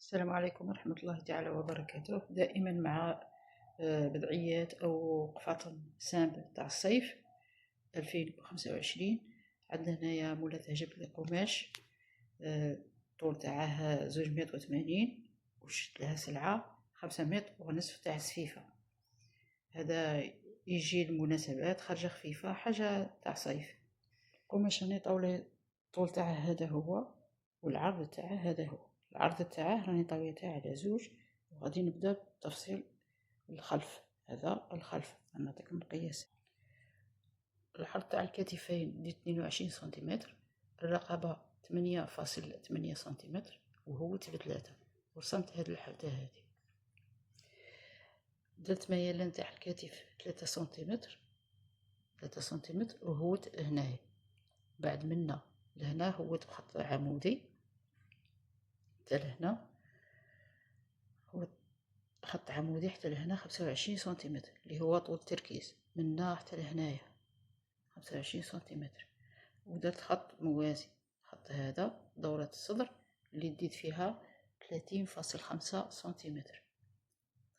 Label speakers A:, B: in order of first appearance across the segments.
A: السلام عليكم ورحمة الله تعالى وبركاته. دائما مع بدعيات أو قفاطن سامبل تاع الصيف 2025. عندنا هنايا مولاتها جبت لي قماش طول تاعها 280 وشت لها سلعة 5 متر ونصف تاع سفيفة. هذا يجي المناسبات خرجة خفيفة حاجة تاع صيف. القماش راني طول تاعها هذا هو، والعرض تاعها هذا هو. العرض تاعه راني طويتها على 2، وغادي نبدا بتفصيل الخلف. هذا الخلف نعطيكم القياس. العرض تاع الكتفين 22 سنتيمتر، الرقبه 8.8 سنتيمتر، وهو 3. ورسمت هاد الحده هذه. درت ميلان تاع الكتف 3 سنتيمتر، 3 سنتيمتر، وهو هنايا. بعد منا لهنا هو بخط عمودي حتى لهنا، هو خط عمودي حتى لهنا 25 سنتيمتر اللي هو طول التركيز منا حتى لهنايا 25 سنتيمتر. ودرت خط موازي، خط هذا دورة الصدر اللي ديت فيها 30.5 سنتيمتر،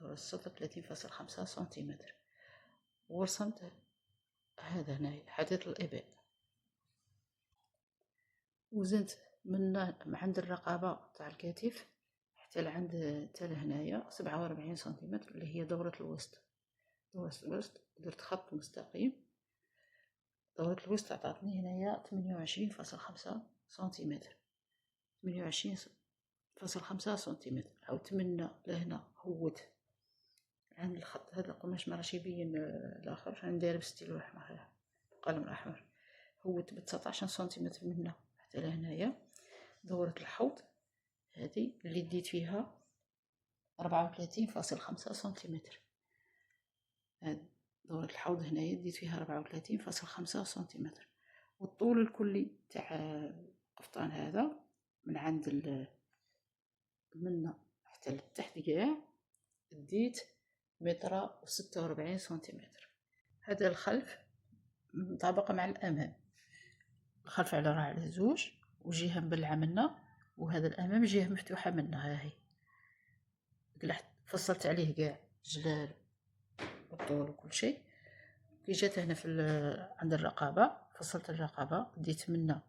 A: دورة الصدر 30.5 سنتيمتر. ورسمت هذا هنايا حدث الإباء. وزنت من عند الرقبة تاع الكتف حتى لعند حتى لهنايا 47 سنتيمتر اللي هي دورة الوسط. دورة الوسط درت خط مستقيم. دورة الوسط عطاتني هنايا 28.5 سنتيمتر، 28.5 سنتيمتر. عاودت منا لهنا هوت عند الخط هذا القماش مراش يبين الاخر، راني دايره بستيلو احمر القلم الاحمر. هوت ب19 سنتيمتر منا حتى لهنايا. دورة الحوض هذه اللي ديت فيها 34.5 سنتيمتر. هذه دورة الحوض هنايا ديت فيها 34.5 سنتيمتر. والطول الكلي تاع القفطان هذا من عند منا حتى لتحت كاع ديت 1.46 سنتيمتر. هذا الخلف مطابق مع الامام. الخلف على راه على 2 وجهه مبلعه منا، وهذا الامام جهه مفتوحه منا. ها هي قلعت فصلت عليه كاع جلال والطول وكل شيء. كي جات هنا في عند الرقبه فصلت الرقبه، ديت منا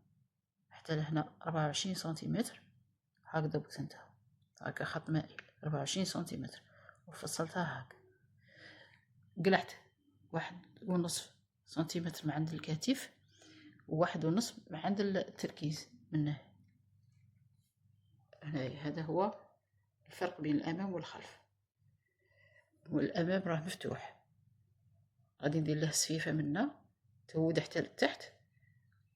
A: حتى لهنا 24 سنتيمتر هكذا بوزنتها هكا خط مائل 24 سنتيمتر، وفصلتها هكا. قلعت 1.5 سنتيمتر من عند الكتف، و1.5 من عند التركيز منه. هذا هو الفرق بين الامام والخلف. والامام راه مفتوح، غادي ندير له سفيفه منا تهود حتى لتحت،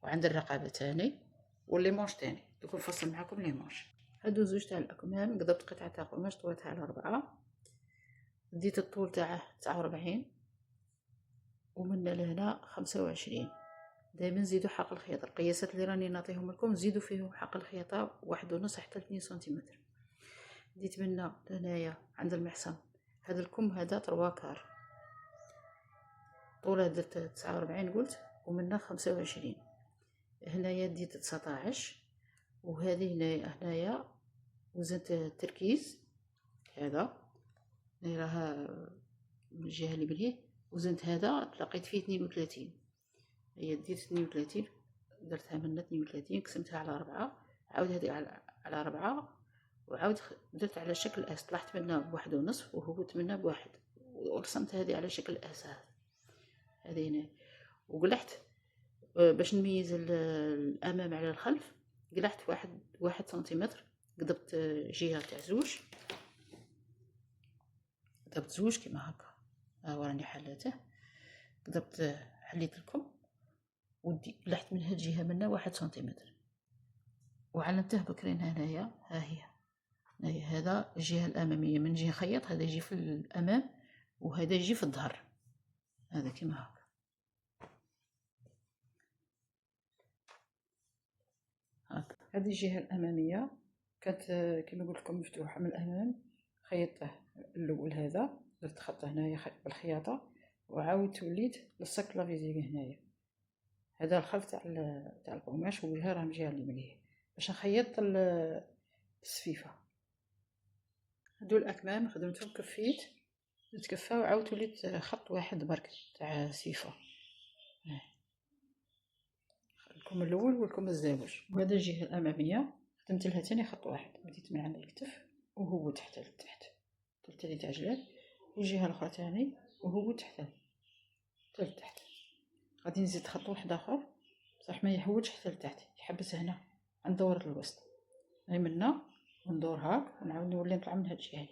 A: وعند الرقبه تاني والليمونش تاني. دوك نفصل معكم ليمونش. هادو 2 تاع الاكمام قضبت قطعه تاع قماش طويتها على 4، ديت الطول تاعه 49 ومن لهنا 25. دائما نزيدو حق الخياطه. القياسات اللي راني نعطيهم لكم زيدوا فيهم حق الخياطه 1.5 حتى 2 سنتيمتر. ديت منا لهنايا عند المحصن هذا الكم هذا 3 كار، طوله درت 49 قلت، ومنا 25. هنايا ديت 19، وهذه هنايا وزنت التركيز هذا راها من الجهه اللي بليه، وزنت هذا لقيت فيه 32. هي ديت 32 درتها من 32 قسمتها على 4، عاود هذه على 4، وعاود درت على شكل اس. طلعت منها ب1.5 وهبط منها ب1، ورسمت هذه على شكل اس. هذه هنا. وقلعت باش نميز الامام على الخلف. قلعت 1 سنتيمتر، قضبت جهه تاع 2، قضبت 2 كيما هكا. ها هو راني حلاته، قضبت حليت لكم ودي قلعت من هاد الجهه منا 1 سنتيمتر، وعلمته بكرين هنايا. ها هي هذا الجهه الاماميه من جهه خيط، هذا يجي في الامام وهذا يجي في الظهر. هذا كيما هكا. هذه الجهه الاماميه كانت كما قلت لكم مفتوحه من الامام. خيطته الاول هذا، درت خط هنايا بالخياطه، وعاودت وليت لصقت لافيزيغ هنايا. هذا الخلف تاع القماش، وجهه راه الجهه اللي مليه باش نخيط السفيفه. هادو الأكمام خدمتهم كفيت تكفى وعاودت وليت خط واحد برك تاع سيفة. الكم الأول والكم الزاوج. وهذا الجهة الأمامية خدمت لها تاني خط واحد، بديت من عند الكتف وهو تحت لتحت تلت عجلات، والجهة الأخرى تاني وهو تحت لتحت. غادي نزيد خط واحد آخر بصح ما يحوجش حتى لتحت، يحبس هنا عند دورة الوسط، هاي منا وندور هاك ونعاود نولي نطلع من هاد الجهة.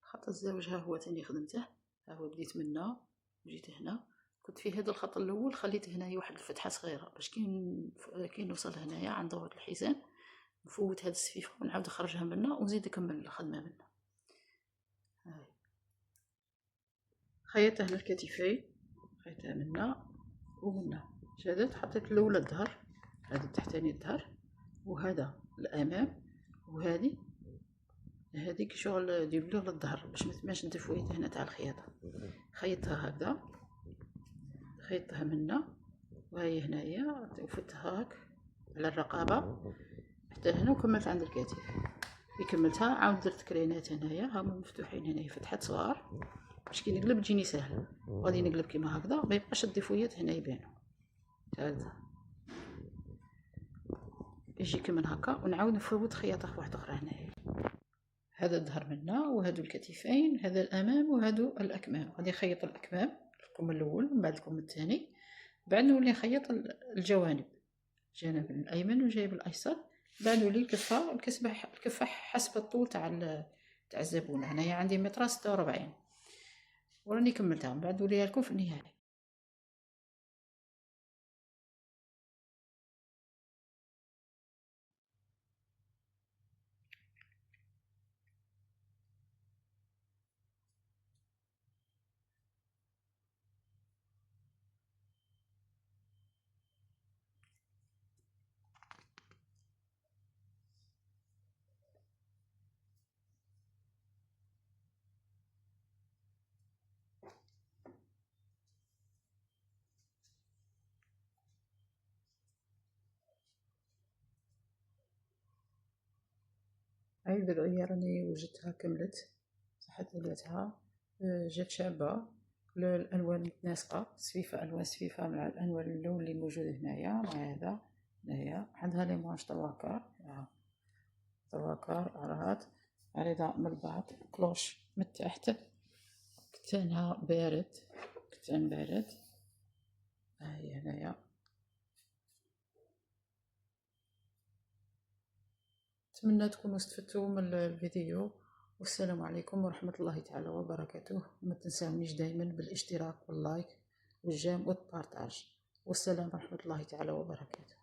A: خط الزاوج ها هو تاني خدمته، ها هو بديت منا وجيت هنا، كنت في هذا الخط الاول خليت هنايا واحد الفتحه صغيره باش كي نوصل هنايا عند دورة الحزام نفوت هاد السفيفه ونعاود نخرجها منا ونزيد نكمل الخدمه منا. هاي خيطت هنا الكتفين، خيطتها منا ومنا، شدت حطيت الاولى الظهر، هذا التحتاني الظهر، وهذا الامام، وهذه هذيك شغل ديبلو للظهر باش ما تبانش الدفويات هنا تاع الخياطه. خيطتها هكذا، خيطتها منا وهي هنايا وفتها هاك على الرقبه حتى هنا وكملت عند الكتف. كي كملتها عاود درت كرينات هنايا هما مفتوحين هنايا فتحات صغار باش كي نقلب تجيني سهله، وغادي نقلب كيما هكذا ما يبقاش الدفويات هنا يبانو هكذا. يجي كيما هكا ونعاود نفوت خياطه واحده اخرى هنايا. هذا الظهر منا وهادو الكتفين، هذا الامام وهادو الاكمام. غادي نخيط الاكمام الكم الاول ومن بعد الكم الثاني، بعد نولي نخيط الجوانب، الجانب الايمن والجانب الايسر، بعد نولي الكفه حسب الطول تاع الزبونه. هنايا عندي متر 46 وراني كملتها، من بعد نوليها لكم في النهايه. هاي البدعية راني وجدتها كملت صحت ولاتها، جات شابة، الألوان متناسقة، سفيفة ألوان سفيفة مع الألوان اللون اللي موجود هنايا مع هذا هنايا. عندها ليماج طواكر، طواكر أرات عريضة من البعض، كلوش من تحت، كتانها بارد، كتان بارد. هاي هنايا. نتمنى تكونوا استفدتوا من الفيديو، والسلام عليكم ورحمة الله تعالى وبركاته. وما تنساونيش دائما بالاشتراك واللايك والجيم والبارتاج، والسلام ورحمة الله تعالى وبركاته.